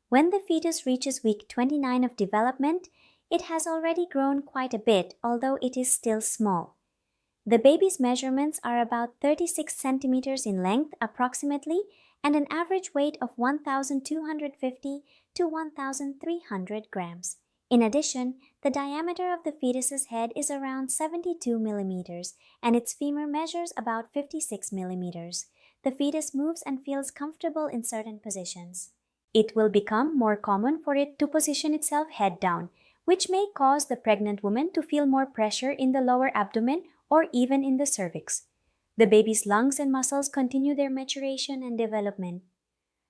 When the fetus reaches week 29 of development, it has already grown quite a bit, although it is still small. The baby's measurements are about 36 centimeters in length approximately and an average weight of 1,250 to 1,300 grams. In addition, the diameter of the fetus's head is around 72 millimeters and its femur measures about 56 millimeters. The fetus moves and feels comfortable in certain positions. It will become more common for it to position itself head down, which may cause the pregnant woman to feel more pressure in the lower abdomen or even in the cervix. The baby's lungs and muscles continue their maturation and development.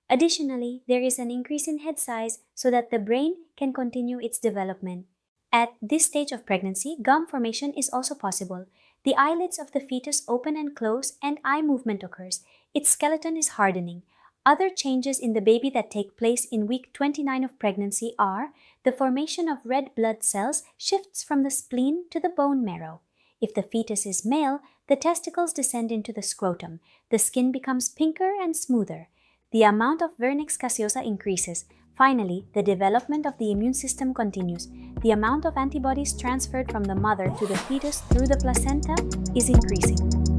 Additionally, there is an increase in head size so that the brain can continue its development. At this stage of pregnancy, gum formation is also possible. The eyelids of the fetus open and close and eye movement occurs. Its skeleton is hardening. Other changes in the baby that take place in week 29 of pregnancy are the formation of red blood cells shifts from the spleen to the bone marrow. If the fetus is male, the testicles descend into the scrotum. The skin becomes pinker and smoother. The amount of vernix caseosa increases. Finally, the development of the immune system continues. The amount of antibodies transferred from the mother to the fetus through the placenta is increasing.